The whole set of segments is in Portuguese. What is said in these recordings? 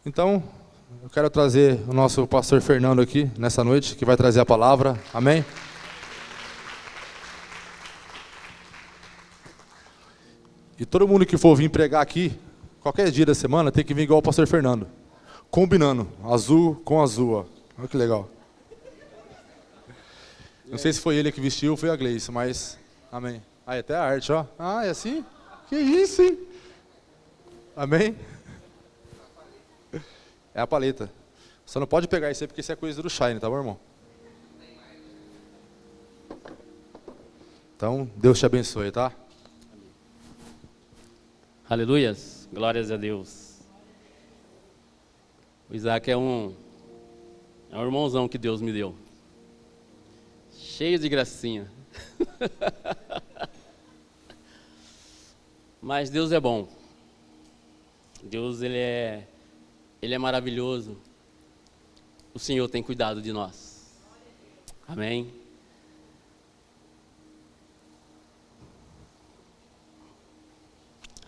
Então, eu quero trazer o nosso pastor Fernando aqui nessa noite, que vai trazer a palavra. Amém? E todo mundo que for vir pregar aqui, qualquer dia da semana, tem que vir igual o pastor Fernando. Combinando, azul com azul, ó. Olha que legal. Não sei se foi ele que vestiu ou foi a Gleice, mas... Amém. Ah, até a arte, ó. Ah, é assim? Que isso, hein? Amém? É a paleta. Você não pode pegar isso aí porque isso é coisa do Shine, tá bom, irmão? Então, Deus te abençoe, tá? Aleluias, glórias a Deus. O Isaac é um irmãozão que Deus me deu. Cheio de gracinha. Mas Deus é bom. Deus, Ele é maravilhoso. O Senhor tem cuidado de nós. Amém?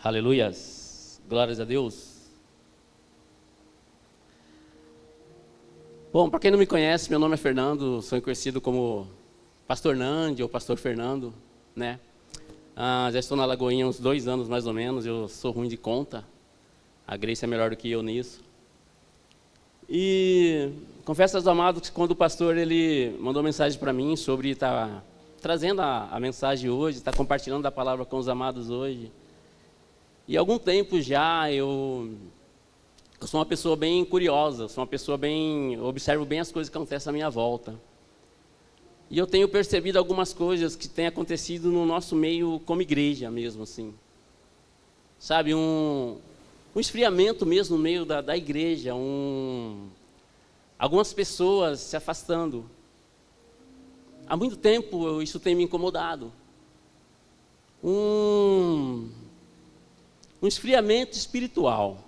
Aleluias, glórias a Deus. Bom, para quem não me conhece, meu nome é Fernando, sou conhecido como Pastor Nandi ou Pastor Fernando, né? Já estou na Lagoinha há uns 2 anos mais ou menos, eu sou ruim de conta, a Grace é melhor do que eu nisso. E confesso aos amados que quando o pastor ele mandou mensagem para mim sobre estar trazendo a mensagem hoje, estar compartilhando a palavra com os amados hoje, e há algum tempo já eu sou uma pessoa bem curiosa, sou uma pessoa observo bem as coisas que acontecem à minha volta. E eu tenho percebido algumas coisas que têm acontecido no nosso meio como igreja mesmo, assim. Sabe, um esfriamento mesmo no meio da igreja, algumas pessoas se afastando. Há muito tempo isso tem me incomodado. Um esfriamento espiritual.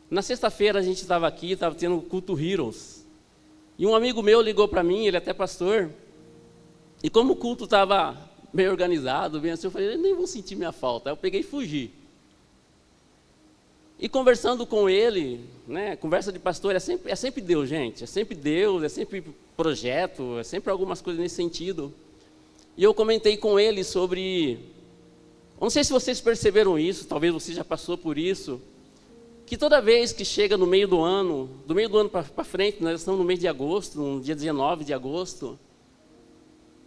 Na sexta-feira a gente estava aqui, estava tendo o culto Heroes. E um amigo meu ligou para mim, ele é até pastor. E como o culto estava bem organizado, bem assim, eu falei, eu nem vou sentir minha falta. Aí eu peguei e fugi. E conversando com ele, né, conversa de pastor é sempre Deus, gente. É sempre Deus, é sempre projeto, é sempre algumas coisas nesse sentido. E eu comentei com ele sobre... Eu não sei se vocês perceberam isso, talvez você já passou por isso, que toda vez que chega no meio do ano para frente, nós estamos no mês de agosto, no dia 19 de agosto,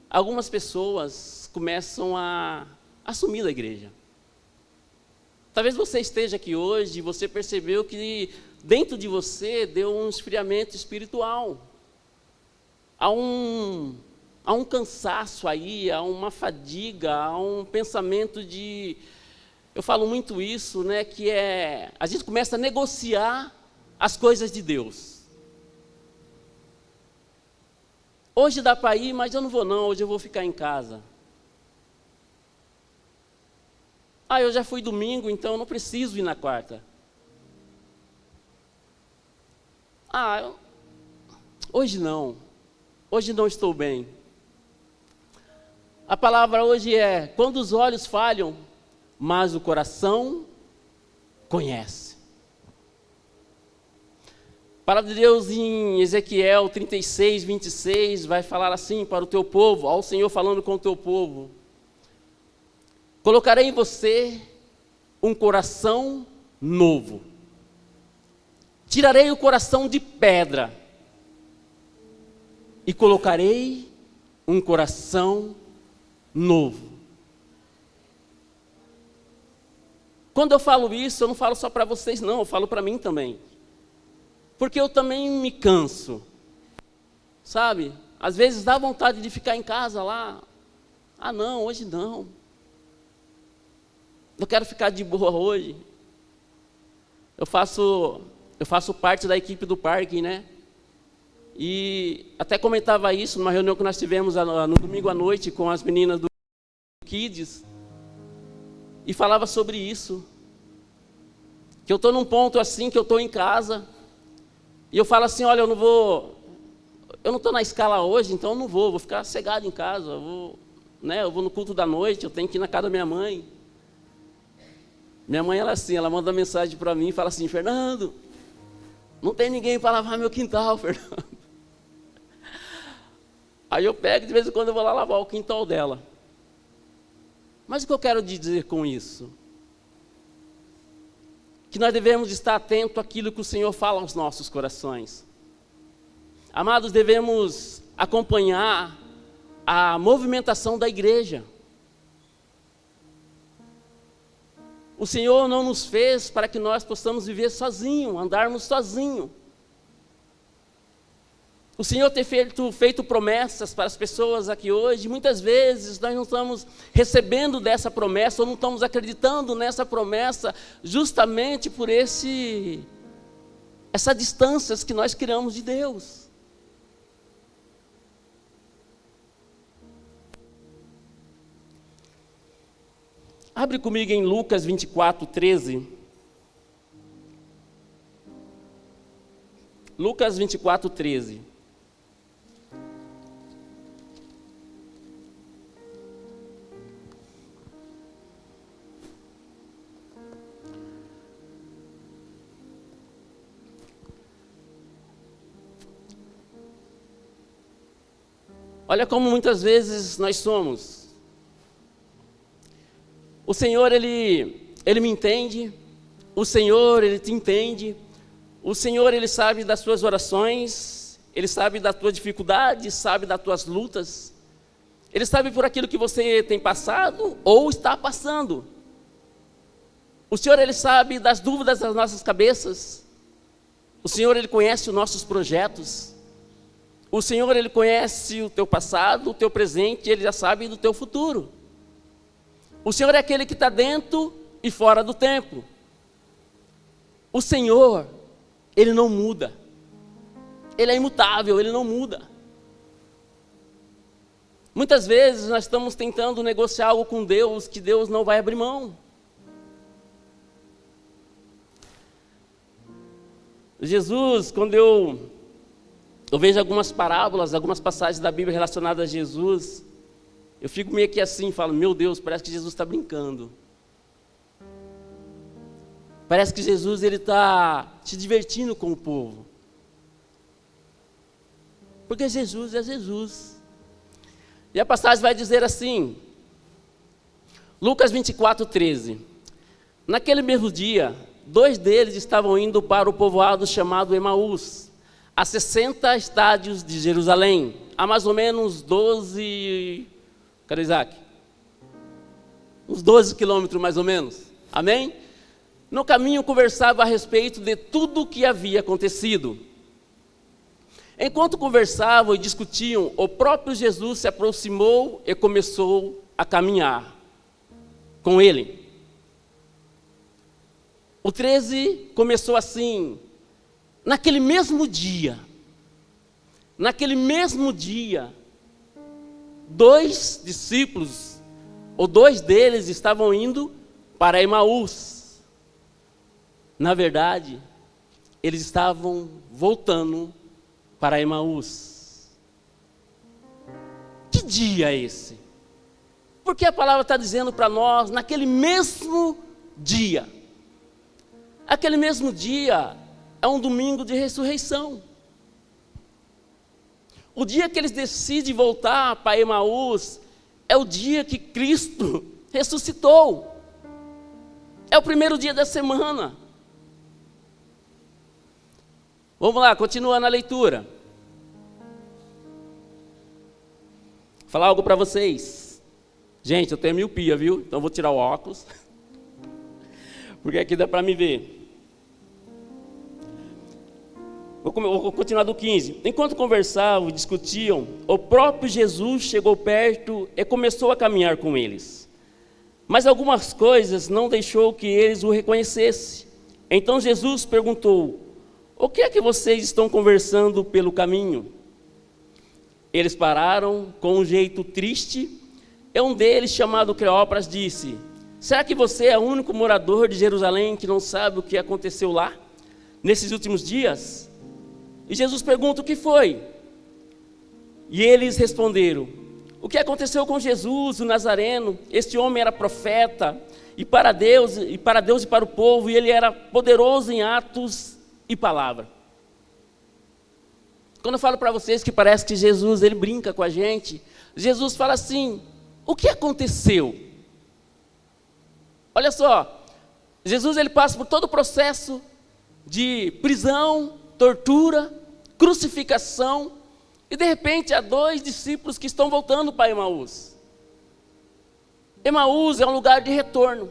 algumas pessoas começam a sumir da igreja. Talvez você esteja aqui hoje e você percebeu que dentro de você deu um esfriamento espiritual. Há um cansaço aí, há uma fadiga, há um pensamento de... Eu falo muito isso, né, que a gente começa a negociar as coisas de Deus. Hoje dá para ir, mas eu não vou não, hoje eu vou ficar em casa. Eu já fui domingo, então eu não preciso ir na quarta. Hoje não estou bem. A palavra hoje é, quando os olhos falham, mas o coração conhece. A palavra de Deus em Ezequiel 36, 26, vai falar assim para o teu povo, ao Senhor falando com o teu povo. Colocarei em você um coração novo. Tirarei o coração de pedra e colocarei um coração novo. Quando eu falo isso, eu não falo só para vocês não, eu falo para mim também. Porque eu também me canso. Sabe? Às vezes dá vontade de ficar em casa lá. Não, hoje não. Eu quero ficar de boa hoje. Eu faço parte da equipe do parque, né? E até comentava isso numa reunião que nós tivemos no domingo à noite com as meninas do Kids. E falava sobre isso. Que eu estou num ponto assim, que eu estou em casa. E eu falo assim, olha, eu não estou na escala hoje, então eu não vou ficar cegado em casa. Eu vou no culto da noite, eu tenho que ir na casa da minha mãe. Minha mãe, ela manda mensagem para mim e fala assim: Fernando, não tem ninguém para lavar meu quintal, Fernando. Aí eu pego, de vez em quando eu vou lá lavar o quintal dela. Mas o que eu quero dizer com isso? Que nós devemos estar atentos àquilo que o Senhor fala aos nossos corações. Amados, devemos acompanhar a movimentação da igreja. O Senhor não nos fez para que nós possamos viver sozinhos, andarmos sozinhos. O Senhor tem feito promessas para as pessoas aqui hoje. Muitas vezes nós não estamos recebendo dessa promessa, ou não estamos acreditando nessa promessa, justamente por essa distância que nós criamos de Deus. Abre comigo em Lucas 24, 13. Lucas 24, 13. Olha como muitas vezes nós somos. O Senhor, Ele me entende. O Senhor, Ele te entende. O Senhor, Ele sabe das suas orações. Ele sabe da tua dificuldade, sabe das tuas lutas. Ele sabe por aquilo que você tem passado ou está passando. O Senhor, Ele sabe das dúvidas das nossas cabeças. O Senhor, Ele conhece os nossos projetos. O Senhor, Ele conhece o teu passado, o teu presente, Ele já sabe do teu futuro. O Senhor é aquele que está dentro e fora do tempo. O Senhor, Ele não muda. Ele é imutável, Ele não muda. Muitas vezes nós estamos tentando negociar algo com Deus que Deus não vai abrir mão. Jesus, quando eu vejo algumas parábolas, algumas passagens da Bíblia relacionadas a Jesus, eu fico meio que assim, falo, meu Deus, parece que Jesus está brincando. Parece que Jesus está se divertindo com o povo. Porque Jesus é Jesus. E a passagem vai dizer assim, Lucas 24, 13. Naquele mesmo dia, 2 deles estavam indo para o povoado chamado Emaús, a 60 estádios de Jerusalém, a mais ou menos 12... Cadê Isaac? Uns 12 quilômetros mais ou menos. Amém? No caminho conversava a respeito de tudo o que havia acontecido. Enquanto conversavam e discutiam, o próprio Jesus se aproximou e começou a caminhar com ele. O 13 começou assim, naquele mesmo dia, 2 discípulos, ou 2 deles estavam indo para Emaús. Na verdade, eles estavam voltando para Emaús. Que dia é esse? Porque a palavra está dizendo para nós, naquele mesmo dia. Aquele mesmo dia é um domingo de ressurreição. O dia que eles decidem voltar para Emaús é o dia que Cristo ressuscitou. É o primeiro dia da semana. Vamos lá, continuando a leitura. Vou falar algo para vocês. Gente, eu tenho miopia, viu? Então eu vou tirar o óculos. Porque aqui dá para me ver. Vou continuar do 15. Enquanto conversavam e discutiam, o próprio Jesus chegou perto e começou a caminhar com eles. Mas algumas coisas não deixou que eles o reconhecessem. Então Jesus perguntou, o que é que vocês estão conversando pelo caminho? Eles pararam com um jeito triste, e um deles, chamado Cleópatra, disse, será que você é o único morador de Jerusalém que não sabe o que aconteceu lá, nesses últimos dias? E Jesus pergunta, o que foi? E eles responderam, o que aconteceu com Jesus, o Nazareno. Este homem era profeta, e para Deus e para o povo, e ele era poderoso em atos e palavra. Quando eu falo para vocês que parece que Jesus, ele brinca com a gente, Jesus fala assim, o que aconteceu? Olha só, Jesus ele passa por todo o processo de prisão, tortura, crucificação, e de repente há 2 discípulos que estão voltando para Emaús. Emaús é um lugar de retorno.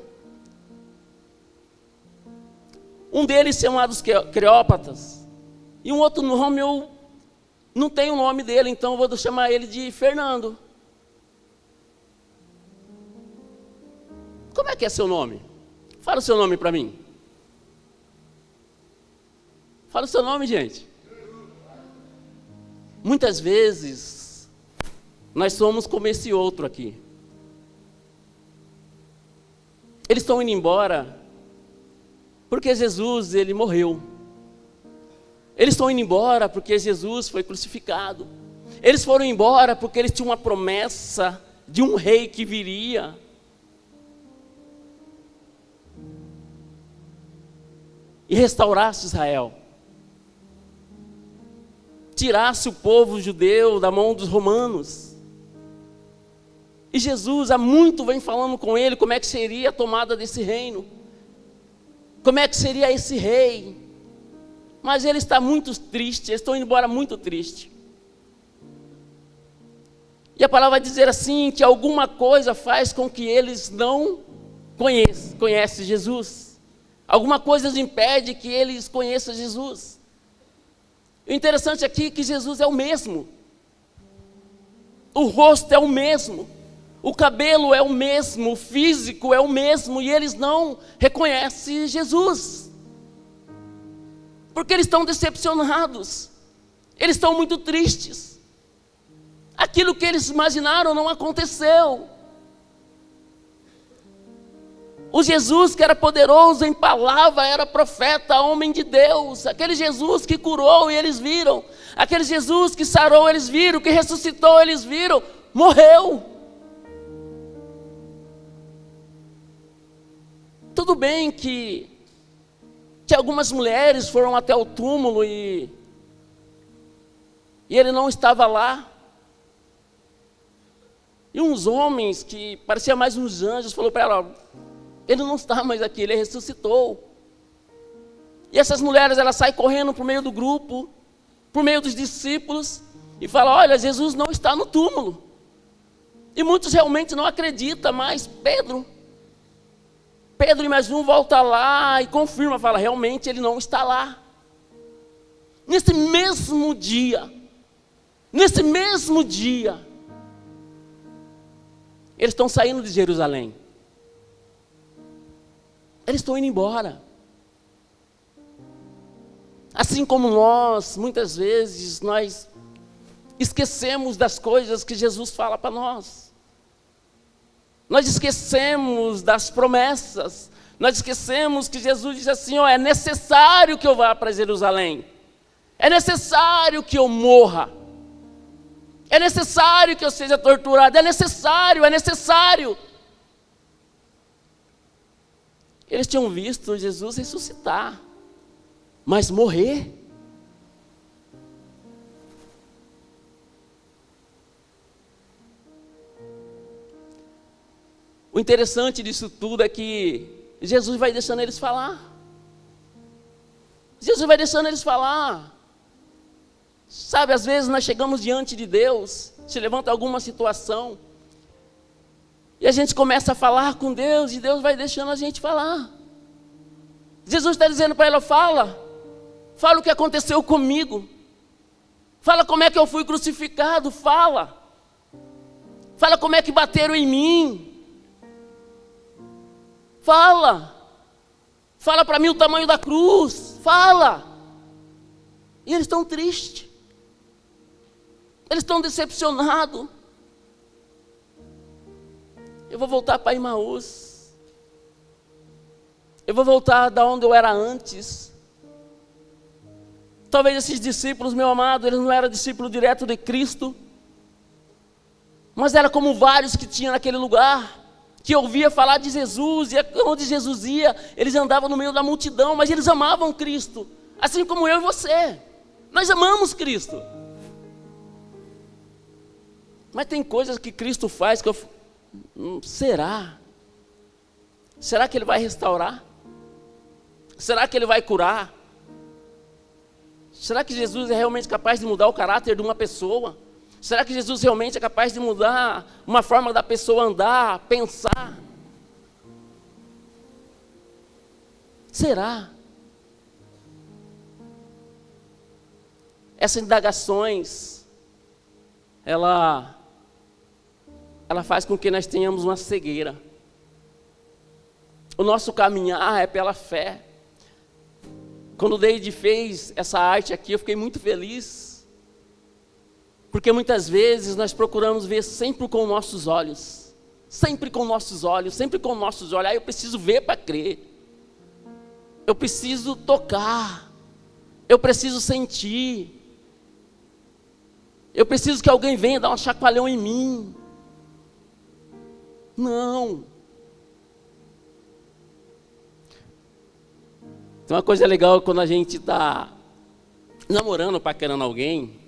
Um deles chamado Cleópatas, e um outro nome eu não tenho o nome dele, então eu vou chamar ele de Fernando. Como é que é seu nome? Fala o seu nome para mim. Fala o seu nome, gente. Muitas vezes, nós somos como esse outro aqui. Eles estão indo embora porque Jesus, ele morreu. Eles estão indo embora porque Jesus foi crucificado. Eles foram embora porque eles tinham uma promessa de um rei que viria. E restaurasse Israel. Tirasse o povo judeu da mão dos romanos. E Jesus há muito vem falando com ele como é que seria a tomada desse reino. Como é que seria esse rei? Mas ele está muito triste, eles estão indo embora muito triste. E a palavra vai dizer assim, que alguma coisa faz com que eles não conhecem Jesus. Alguma coisa os impede que eles conheçam Jesus. O interessante aqui é que Jesus é o mesmo. O rosto é o mesmo. O cabelo é o mesmo, o físico é o mesmo, e eles não reconhecem Jesus. Porque eles estão decepcionados. Eles estão muito tristes. Aquilo que eles imaginaram não aconteceu. O Jesus que era poderoso em palavra, era profeta, homem de Deus. Aquele Jesus que curou e eles viram. Aquele Jesus que sarou, eles viram. Que ressuscitou, eles viram. Morreu. Tudo bem que algumas mulheres foram até o túmulo e ele não estava lá. E uns homens que pareciam mais uns anjos, falou para ela, ele não está mais aqui, ele ressuscitou. E essas mulheres, elas saem correndo por meio do grupo, por meio dos discípulos, e falam, olha, Jesus não está no túmulo. E muitos realmente não acreditam, mas Pedro e mais um volta lá e confirma, fala, realmente ele não está lá. Nesse mesmo dia, eles estão saindo de Jerusalém. Eles estão indo embora. Assim como nós, muitas vezes, nós esquecemos das coisas que Jesus fala para nós. Nós esquecemos das promessas. Nós esquecemos que Jesus diz assim, é necessário que eu vá para Jerusalém. É necessário que eu morra. É necessário que eu seja torturado. É necessário. Eles tinham visto Jesus ressuscitar, mas morrer. O interessante disso tudo é que Jesus vai deixando eles falar. Sabe, às vezes nós chegamos diante de Deus, se levanta alguma situação, e a gente começa a falar com Deus, e Deus vai deixando a gente falar. Jesus está dizendo para ela, fala o que aconteceu comigo. Fala como é que eu fui crucificado, fala como é que bateram em mim. Fala para mim o tamanho da cruz, fala. E eles estão tristes, eles estão decepcionados. Eu vou voltar para Emaús, eu vou voltar da onde eu era antes. Talvez esses discípulos, meu amado, eles não eram discípulos direto de Cristo, mas era como vários que tinha naquele lugar, que ouvia falar de Jesus, e onde Jesus ia, eles andavam no meio da multidão, mas eles amavam Cristo, assim como eu e você. Nós amamos Cristo. Mas tem coisas que Cristo faz que eu... Será? Será que Ele vai restaurar? Será que Ele vai curar? Será que Jesus é realmente capaz de mudar o caráter de uma pessoa? Será que Jesus realmente é capaz de mudar uma forma da pessoa andar, pensar? Será? Essas indagações, ela faz com que nós tenhamos uma cegueira. O nosso caminhar é pela fé. Quando o Deide fez essa arte aqui, eu fiquei muito feliz. Porque muitas vezes nós procuramos ver sempre com nossos olhos. Sempre com nossos olhos, sempre com nossos olhos. Aí eu preciso ver para crer. Eu preciso tocar. Eu preciso sentir. Eu preciso que alguém venha dar um chacoalhão em mim. Não. Tem uma coisa legal quando a gente está namorando, paquerando alguém.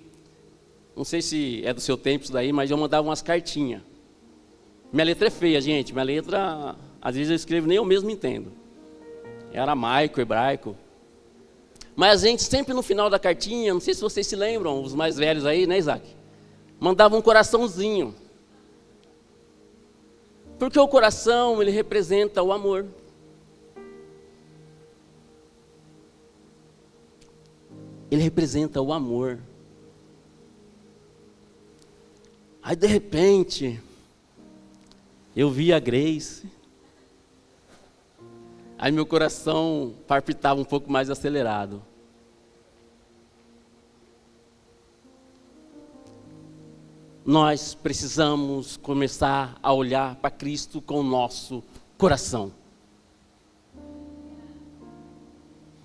Não sei se é do seu tempo isso daí, mas eu mandava umas cartinhas. Minha letra é feia, gente. Minha letra, às vezes eu escrevo, nem eu mesmo entendo. É aramaico, hebraico. Mas a gente sempre no final da cartinha, não sei se vocês se lembram, os mais velhos aí, né, Isaac? Mandava um coraçãozinho. Porque o coração, ele representa o amor. Ele representa o amor. Aí de repente, eu vi a Grace. Aí meu coração palpitava um pouco mais acelerado. Nós precisamos começar a olhar para Cristo com o nosso coração.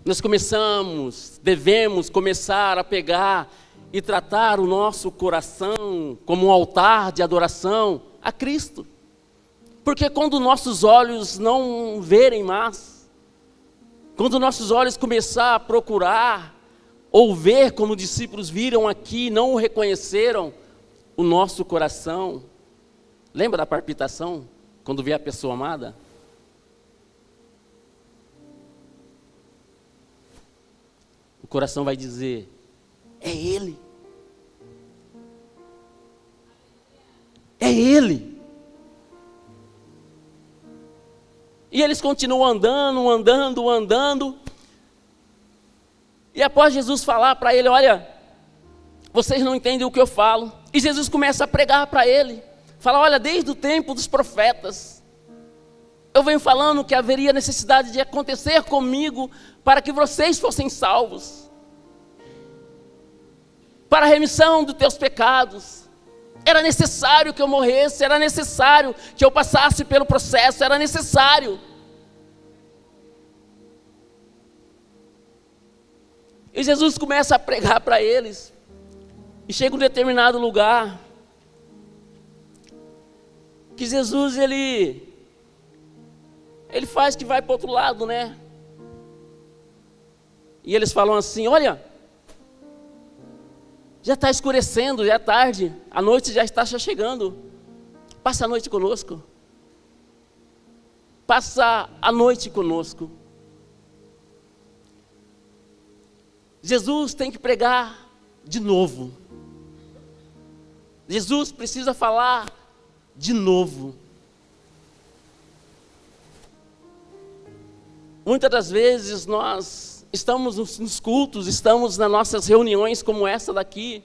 Nós devemos começar a pegar e tratar o nosso coração como um altar de adoração a Cristo. Porque quando nossos olhos não verem mais, quando nossos olhos começar a procurar, ou ver como os discípulos viram aqui, não o reconheceram, o nosso coração, lembra da palpitação, quando vê a pessoa amada? O coração vai dizer, é Ele. É Ele. E eles continuam andando. E após Jesus falar para ele, olha, vocês não entendem o que eu falo. E Jesus começa a pregar para ele. Fala, olha, desde o tempo dos profetas, eu venho falando que haveria necessidade de acontecer comigo para que vocês fossem salvos. Para a remissão dos teus pecados. Era necessário que eu morresse, era necessário que eu passasse pelo processo, era necessário. E Jesus começa a pregar para eles. E chega um determinado lugar que Jesus, ele faz que vai para o outro lado, né? E eles falam assim, olha, já está escurecendo, já é tarde, a noite já está chegando. Passa a noite conosco. Passa a noite conosco. Jesus tem que pregar de novo. Jesus precisa falar de novo. Muitas das vezes nós estamos nos cultos, estamos nas nossas reuniões como essa daqui,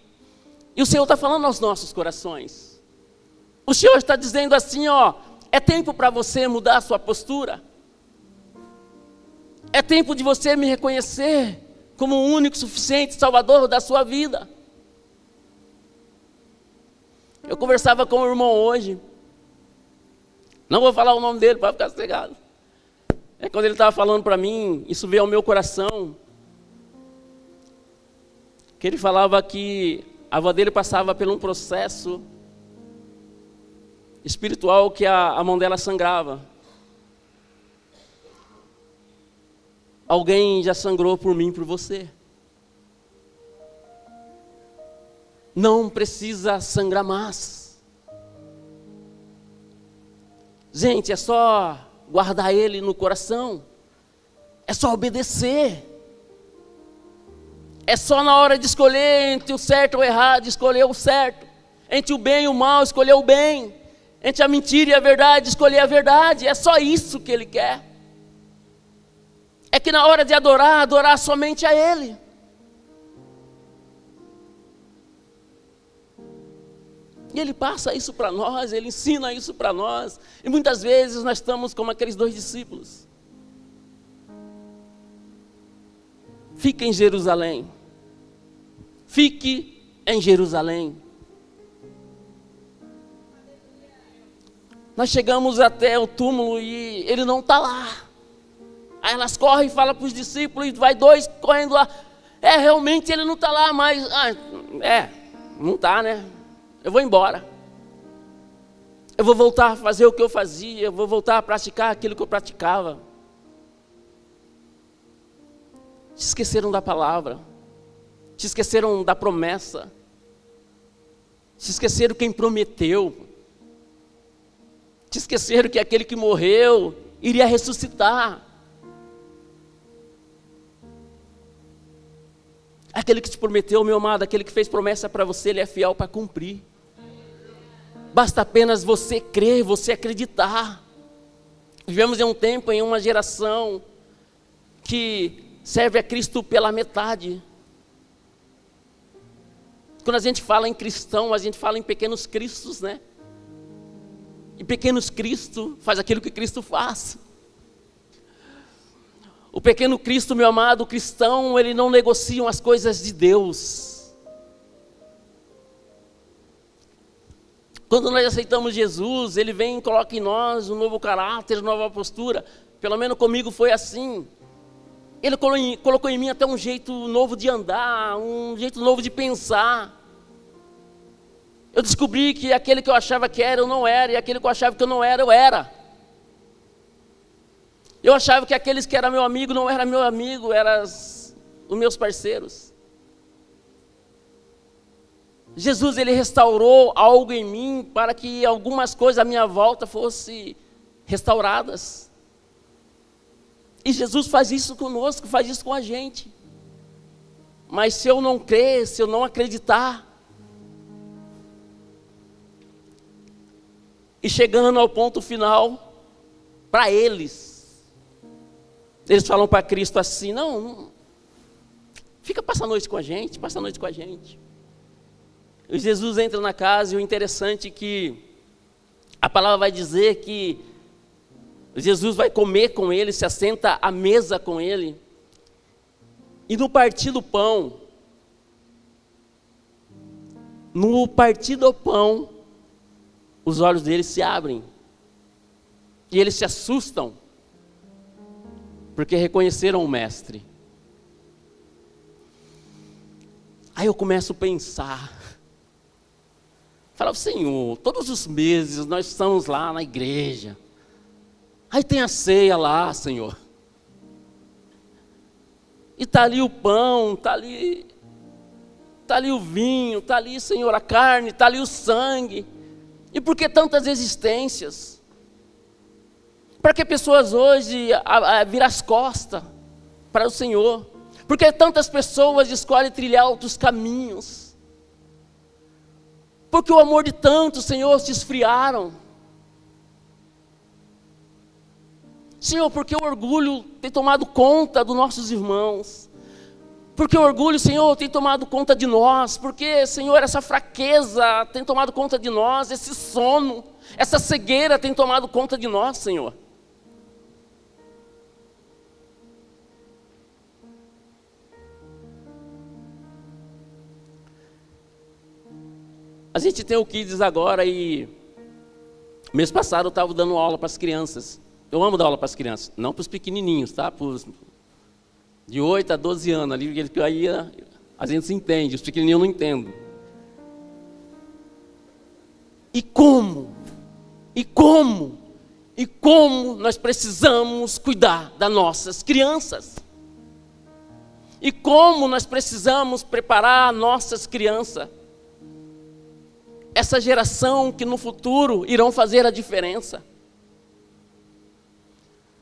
e o Senhor está falando aos nossos corações. O Senhor está dizendo assim, ó, é tempo para você mudar a sua postura. É tempo de você me reconhecer como o único, suficiente Salvador da sua vida. Eu conversava com o irmão hoje, não vou falar o nome dele para ficar sossegado. É quando ele estava falando para mim, isso veio ao meu coração, que ele falava que a avó dele passava por um processo espiritual que a mão dela sangrava. Alguém já sangrou por mim, por você. Não precisa sangrar mais. Gente, é só guardar ele no coração. É só obedecer. É só na hora de escolher entre o certo ou o errado, escolher o certo. Entre o bem e o mal, escolher o bem. Entre a mentira e a verdade, escolher a verdade. É só isso que ele quer. É que na hora de adorar, adorar somente a ele. E ele passa isso para nós, ele ensina isso para nós. E muitas vezes nós estamos como aqueles 2 discípulos. Fique em Jerusalém. Fique em Jerusalém. Nós chegamos até o túmulo e ele não está lá. Aí elas correm e falam para os discípulos, e vai 2 correndo lá. Realmente ele não está lá, mas... não está, né? Eu vou embora. Eu vou voltar a fazer o que eu fazia, eu vou voltar a praticar aquilo que eu praticava. Se esqueceram da palavra. Se esqueceram da promessa. Se esqueceram quem prometeu. Se esqueceram que aquele que morreu iria ressuscitar. Aquele que te prometeu, meu amado, aquele que fez promessa para você, ele é fiel para cumprir. Basta apenas você crer, você acreditar. Vivemos em um tempo, em uma geração que serve a Cristo pela metade. Quando a gente fala em cristão, a gente fala em pequenos cristos, né? E pequenos Cristo faz aquilo que Cristo faz. O pequeno Cristo, meu amado, o cristão, ele não negocia as coisas de Deus. Quando nós aceitamos Jesus, ele vem e coloca em nós um novo caráter, uma nova postura. Pelo menos comigo foi assim. Ele colocou em mim até um jeito novo de andar, um jeito novo de pensar. Eu descobri que aquele que eu achava que era, eu não era, e aquele que eu achava que eu não era, eu era. Eu achava que aqueles que eram meu amigo não eram meu amigo, eram os meus parceiros. Jesus, ele restaurou algo em mim para que algumas coisas à minha volta fossem restauradas. E Jesus faz isso conosco, faz isso com a gente. Mas se eu não crer, se eu não acreditar, e chegando ao ponto final, para eles falam para Cristo assim, não, fica, passa a noite com a gente, passa a noite com a gente. E Jesus entra na casa, e o interessante é que a palavra vai dizer que Jesus vai comer com ele, se assenta à mesa com ele, e no partir do pão, os olhos deles se abrem, e eles se assustam, porque reconheceram o mestre. Aí eu começo a pensar, falava, Senhor, todos os meses nós estamos lá na igreja, aí tem a ceia lá, Senhor, e está ali o pão, está ali o vinho, está ali, Senhor, a carne, está ali o sangue, e por que tantas existências? Para que pessoas hoje viram as costas para o Senhor? Por que tantas pessoas escolhem trilhar outros caminhos? Porque o amor de tantos, Senhor, se esfriaram. Senhor, porque o orgulho tem tomado conta dos nossos irmãos. Porque o orgulho, Senhor, tem tomado conta de nós. Porque, Senhor, essa fraqueza tem tomado conta de nós. Esse sono, essa cegueira tem tomado conta de nós, Senhor. A gente tem o Kids agora e mês passado eu estava dando aula para as crianças. Eu amo dar aula para as crianças, não para os pequenininhos, tá? Para os de 8 a 12 anos, ali, porque aí a gente se entende, os pequenininhos não entendem. E como E como nós precisamos cuidar das nossas crianças. E como nós precisamos preparar nossas crianças. Essa geração que no futuro irão fazer a diferença.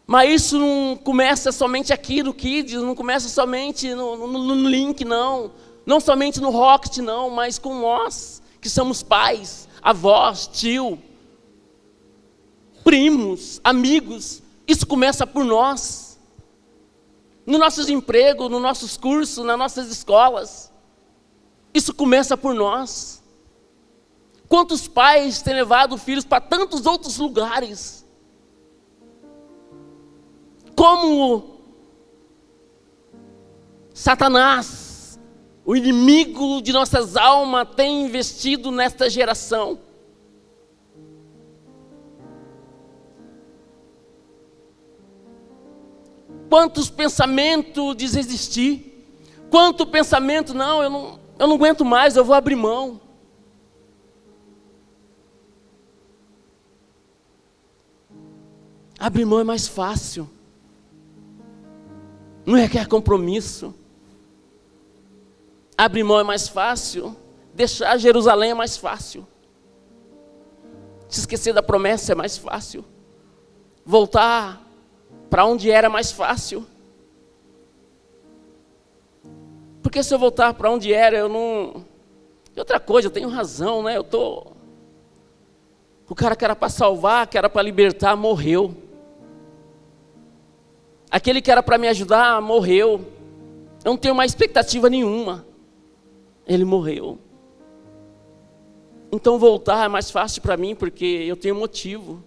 Mas isso não começa somente aqui no Kids, não começa somente no Link, não. Não somente no Rocket, não, mas com nós, que somos pais, avós, tio, primos, amigos. Isso começa por nós. Nos nossos empregos, nos nossos cursos, nas nossas escolas. Isso começa por nós. Quantos pais têm levado filhos para tantos outros lugares? Como Satanás, o inimigo de nossas almas, tem investido nesta geração. Quantos pensamentos de desistir? Quanto pensamento, não, eu não aguento mais, eu vou abrir mão. Abrir mão é mais fácil. Não requer compromisso. Abrir mão é mais fácil. Deixar Jerusalém é mais fácil. Se esquecer da promessa é mais fácil. Voltar para onde era mais fácil. Porque se eu voltar para onde era, eu não... E outra coisa, eu tenho razão, né? O cara que era para salvar, que era para libertar, morreu. Aquele que era para me ajudar, morreu. Eu não tenho mais expectativa nenhuma. Ele morreu. Então voltar é mais fácil para mim, porque eu tenho motivo.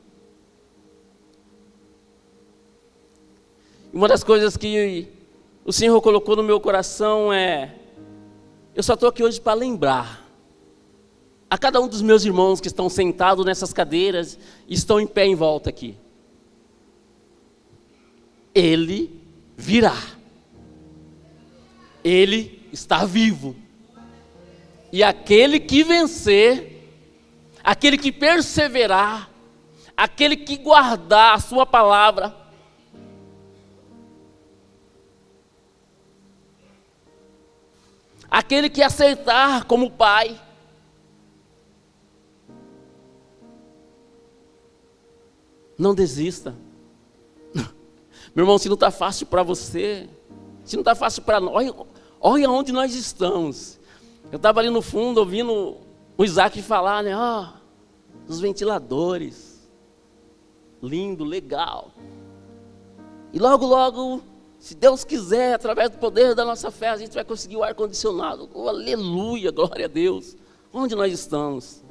Uma das coisas que o Senhor colocou no meu coração é... Eu só estou aqui hoje para lembrar a cada um dos meus irmãos que estão sentados nessas cadeiras e estão em pé em volta aqui. Ele virá. Ele está vivo. E aquele que vencer, aquele que perseverar, aquele que guardar a sua palavra, aquele que aceitar como pai, não desista. Meu irmão, se não está fácil para você, se não está fácil para nós, olha onde nós estamos. Eu estava ali no fundo ouvindo o Isaac falar, né? Os ventiladores, lindo, legal. E logo, logo, se Deus quiser, através do poder da nossa fé, a gente vai conseguir o ar-condicionado. Oh, aleluia, glória a Deus. Onde nós estamos?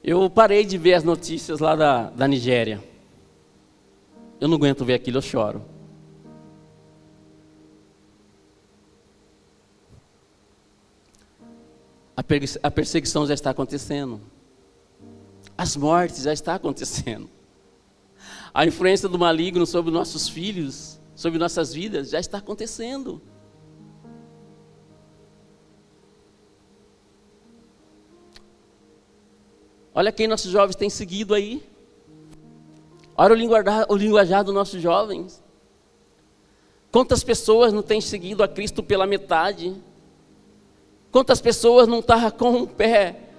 Eu parei de ver as notícias lá da Nigéria. Eu não aguento ver aquilo, eu choro. A perseguição já está acontecendo. As mortes já estão acontecendo. A influência do maligno sobre nossos filhos, sobre nossas vidas, já está acontecendo. Olha quem nossos jovens têm seguido aí. Olha o linguajar dos nossos jovens. Quantas pessoas não têm seguido a Cristo pela metade? Quantas pessoas não estão com um pé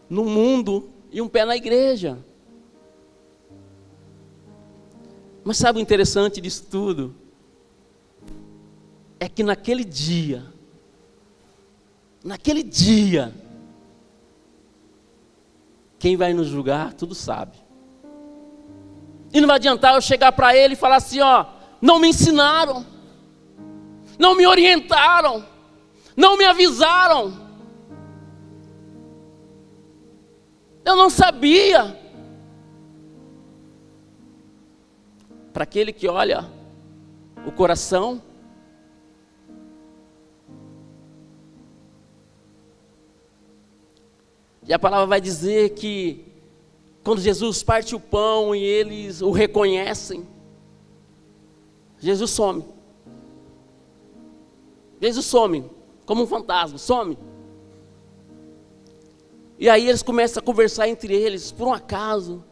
no mundo e um pé na igreja? Mas sabe o interessante disso tudo? É que naquele dia, quem vai nos julgar, tudo sabe. E não vai adiantar eu chegar para ele e falar assim, não me ensinaram, não me orientaram, não me avisaram. Eu não sabia. Para aquele que olha o coração, e a palavra vai dizer que quando Jesus parte o pão e eles o reconhecem, Jesus some. Jesus some, como um fantasma, some. E aí eles começam a conversar entre eles. Por um acaso,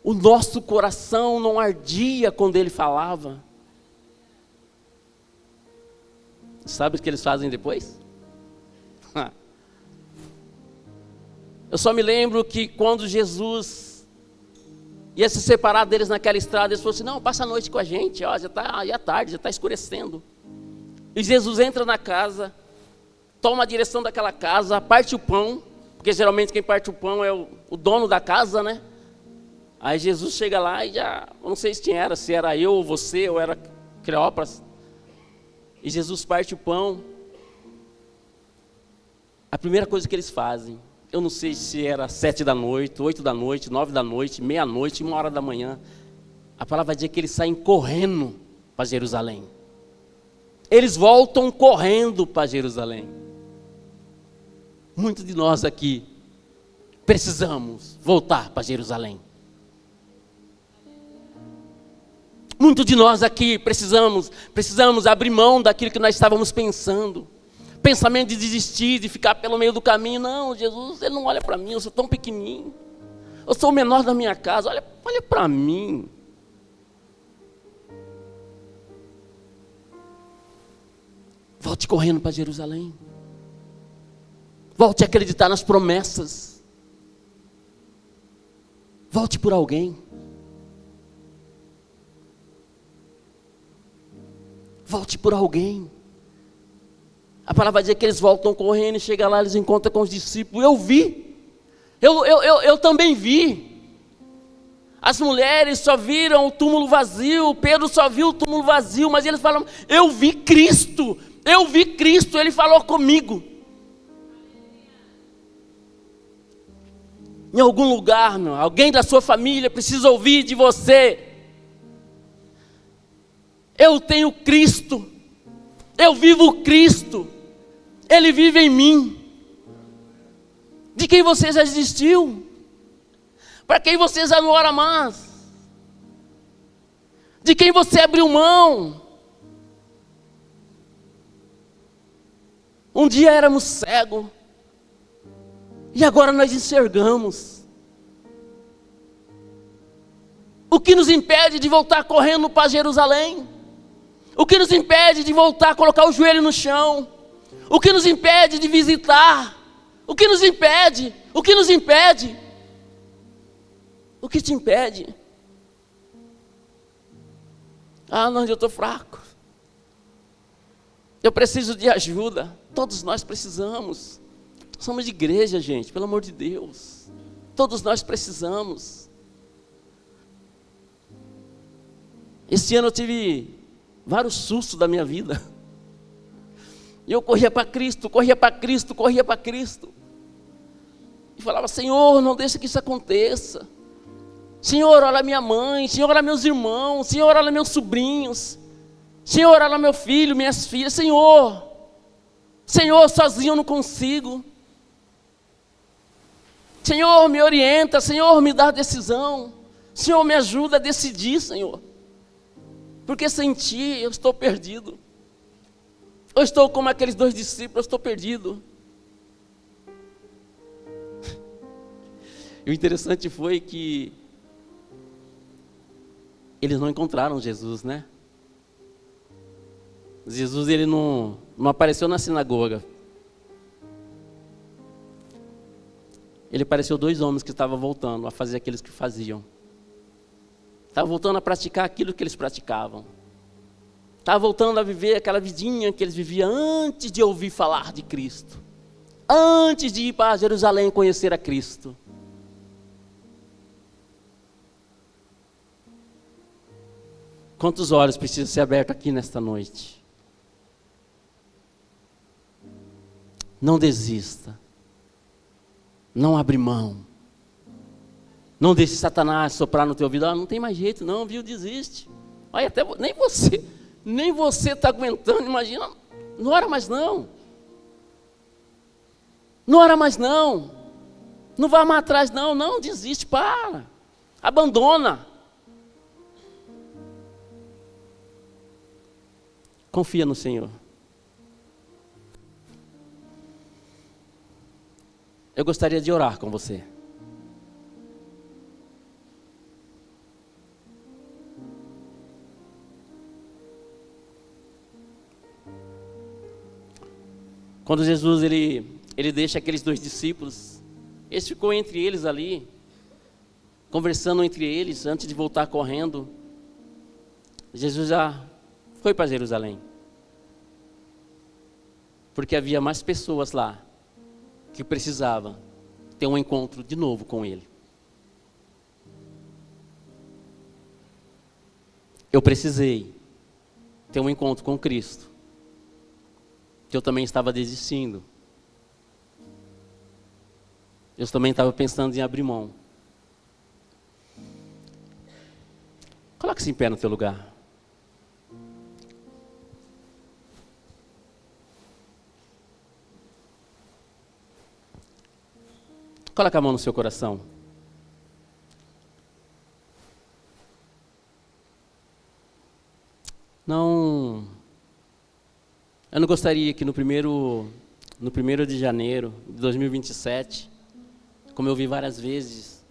o nosso coração não ardia quando ele falava. Sabe o que eles fazem depois? Eu só me lembro que quando Jesus ia se separar deles naquela estrada, eles falaram assim: não, passa a noite com a gente, ó, já é tarde, já está escurecendo. E Jesus entra na casa, toma a direção daquela casa, parte o pão, porque geralmente quem parte o pão é o dono da casa, né? Aí Jesus chega lá e já, eu não sei se era eu ou você, ou era Cleópatra. E Jesus parte o pão. A primeira coisa que eles fazem, eu não sei se era 7 da noite, 8 da noite, 9 da noite, meia-noite, 1h da manhã. A palavra diz que eles saem correndo para Jerusalém. Eles voltam correndo para Jerusalém. Muitos de nós aqui precisamos voltar para Jerusalém. Muitos de nós aqui precisamos abrir mão daquilo que nós estávamos pensando. Pensamento de desistir, de ficar pelo meio do caminho. Não, Jesus, Ele não olha para mim, eu sou tão pequenininho. Eu sou o menor da minha casa, olha para mim. Volte correndo para Jerusalém. Volte a acreditar nas promessas. Volte por alguém. Volte por alguém. A palavra vai dizer que eles voltam correndo e chegam lá, eles encontram com os discípulos. Eu vi. Eu também vi. As mulheres só viram o túmulo vazio. Pedro só viu o túmulo vazio. Mas eles falam: eu vi Cristo. Eu vi Cristo. Ele falou comigo. Em algum lugar, alguém da sua família precisa ouvir de você: eu tenho Cristo, eu vivo Cristo, Ele vive em mim. De quem você já desistiu? Para quem você já não ora mais? De quem você abriu mão? Um dia éramos cegos, e agora nós enxergamos. O que nos impede de voltar correndo para Jerusalém? O que nos impede de voltar a colocar o joelho no chão? O que nos impede de visitar? O que nos impede? O que nos impede? O que te impede? Ah, não, eu estou fraco. Eu preciso de ajuda. Todos nós precisamos. Somos de igreja, gente, pelo amor de Deus. Todos nós precisamos. Esse ano eu tive vários sustos da minha vida. E eu corria para Cristo, corria para Cristo, corria para Cristo. E falava: Senhor, não deixa que isso aconteça. Senhor, olha minha mãe. Senhor, olha meus irmãos. Senhor, olha meus sobrinhos. Senhor, olha meu filho, minhas filhas. Senhor, sozinho eu não consigo. Senhor, me orienta. Senhor, me dá decisão. Senhor, me ajuda a decidir, Senhor. Porque sem Ti eu estou perdido. Eu estou como aqueles 2 discípulos, eu estou perdido. E o interessante foi que eles não encontraram Jesus, né? Jesus, ele não apareceu na sinagoga. Ele apareceu 2 homens que estavam voltando a fazer aquilo que faziam. Estavam voltando a praticar aquilo que eles praticavam. Estavam voltando a viver aquela vidinha que eles viviam antes de ouvir falar de Cristo. Antes de ir para Jerusalém conhecer a Cristo. Quantos olhos precisam ser abertos aqui nesta noite? Não desista. Não abre mão. Não deixe Satanás soprar no teu ouvido. Ah, não tem mais jeito não, viu? Desiste. Olha, até nem você está aguentando, imagina. Não ora mais não. Não ora mais não. Não vá mais atrás não. Não, desiste, para. Abandona. Confia no Senhor. eu gostaria de orar com você. Quando Jesus ele deixa aqueles 2 discípulos, ele ficou entre eles ali, conversando entre eles antes de voltar correndo. Jesus já foi para Jerusalém, porque havia mais pessoas lá que precisavam ter um encontro de novo com Ele. Eu precisei ter um encontro com Cristo, que eu também estava desistindo. Eu também estava pensando em abrir mão. Coloque-se em pé no teu lugar. Coloque a mão no seu coração. Eu não gostaria que no primeiro de janeiro de 2027, como eu ouvi várias vezes,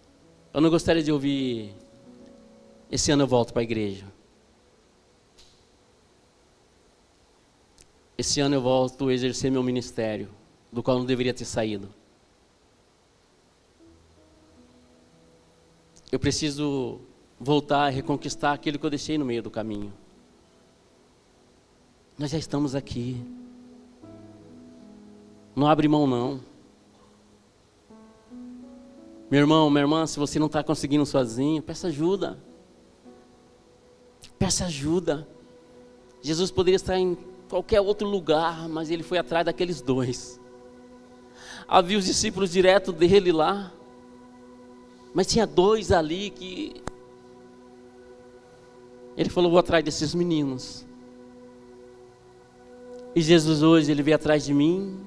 eu não gostaria de ouvir: esse ano eu volto para a igreja. Esse ano eu volto a exercer meu ministério, do qual eu não deveria ter saído. Eu preciso voltar a reconquistar aquilo que eu deixei no meio do caminho. Nós já estamos aqui. Não abre mão não. Meu irmão, minha irmã, se você não está conseguindo sozinho, peça ajuda. Peça ajuda. Jesus poderia estar em qualquer outro lugar, mas Ele foi atrás daqueles 2. Havia os discípulos direto dele lá, mas tinha 2 ali que Ele falou: vou atrás desses meninos. E Jesus hoje, Ele veio atrás de mim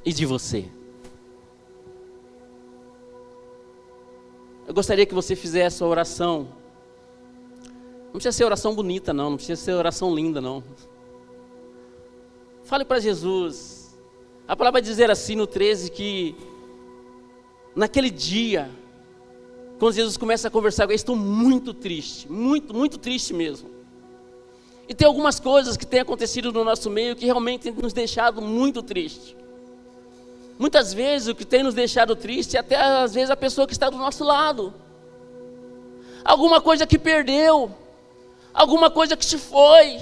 e de você. Eu gostaria que você fizesse a oração. Não precisa ser oração bonita não, não precisa ser oração linda não. Fale para Jesus. A palavra vai dizer assim no 13 que naquele dia, quando Jesus começa a conversar com ele: estou muito triste, muito triste mesmo. E tem algumas coisas que têm acontecido no nosso meio que realmente têm nos deixado muito tristes. Muitas vezes o que tem nos deixado triste é até às vezes a pessoa que está do nosso lado. Alguma coisa que perdeu, alguma coisa que se foi,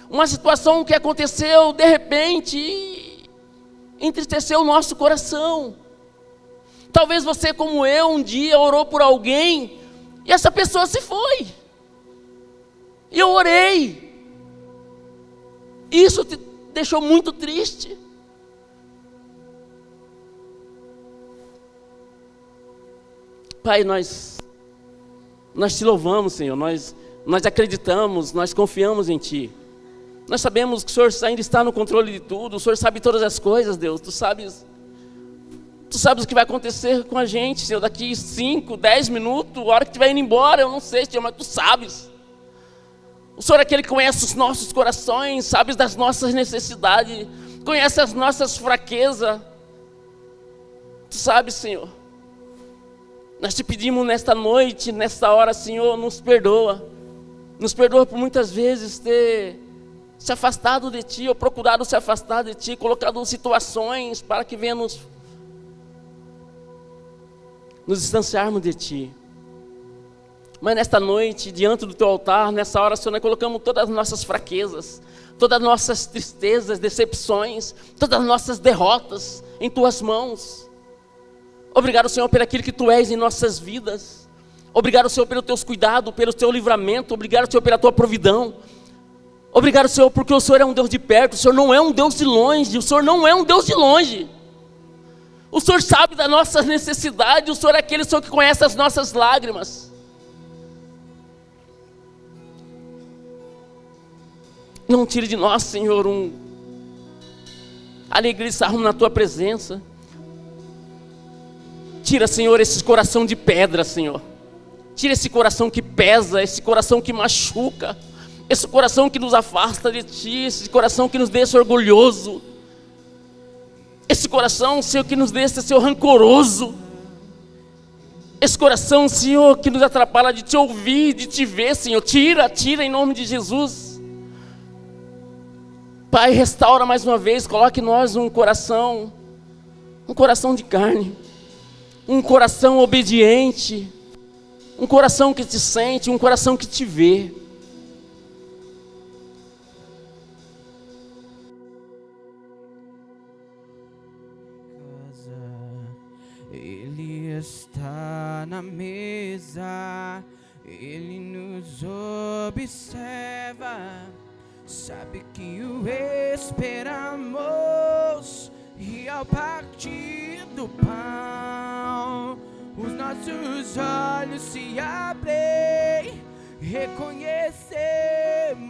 uma situação que aconteceu de repente e entristeceu o nosso coração. Talvez você, como eu, um dia orou por alguém e essa pessoa se foi. E eu orei. Isso te deixou muito triste. Pai, nós te louvamos, Senhor, nós acreditamos, nós confiamos em Ti. Nós sabemos que o Senhor ainda está no controle de tudo, o Senhor sabe todas as coisas, Deus. Tu sabes o que vai acontecer com a gente, Senhor, daqui 5, 10 minutos, a hora que estiver indo embora, eu não sei, Senhor, mas Tu sabes. O Senhor é aquele que conhece os nossos corações, sabe das nossas necessidades, conhece as nossas fraquezas. Tu sabes, Senhor. Nós te pedimos nesta noite, nesta hora, Senhor, nos perdoa. Nos perdoa por muitas vezes ter se afastado de Ti, ou procurado se afastar de Ti, colocado situações para que venha nos distanciarmos de Ti. Mas nesta noite, diante do Teu altar, nessa hora, Senhor, nós colocamos todas as nossas fraquezas, todas as nossas tristezas, decepções, todas as nossas derrotas em Tuas mãos. Obrigado, Senhor, por aquilo que Tu és em nossas vidas. Obrigado, Senhor, pelo Teus cuidados, pelo Teu livramento. Obrigado, Senhor, pela Tua providão. Obrigado, Senhor, porque o Senhor é um Deus de perto. O Senhor não é um Deus de longe. O Senhor não é um Deus de longe. O Senhor sabe das nossas necessidades. O Senhor é aquele, Senhor, que conhece as nossas lágrimas. Não tire de nós, Senhor, alegria de estarmos na Tua presença. Tira, Senhor, esse coração de pedra, Senhor. Tira esse coração que pesa, esse coração que machuca, esse coração que nos afasta de Ti, esse coração que nos deixa orgulhoso, esse esse coração, Senhor, que nos deixa, Senhor, rancoroso. Esse coração, Senhor, que nos atrapalha de te ouvir, de te ver, Senhor. Tira em nome de Jesus. Pai, restaura mais uma vez, coloque em nós um coração de carne, um coração obediente, um coração que te sente, um coração que te vê. Ele está na mesa, Ele nos observa, sabe que o esperamos, e ao partir do pão, os nossos olhos se abrem, reconhecemos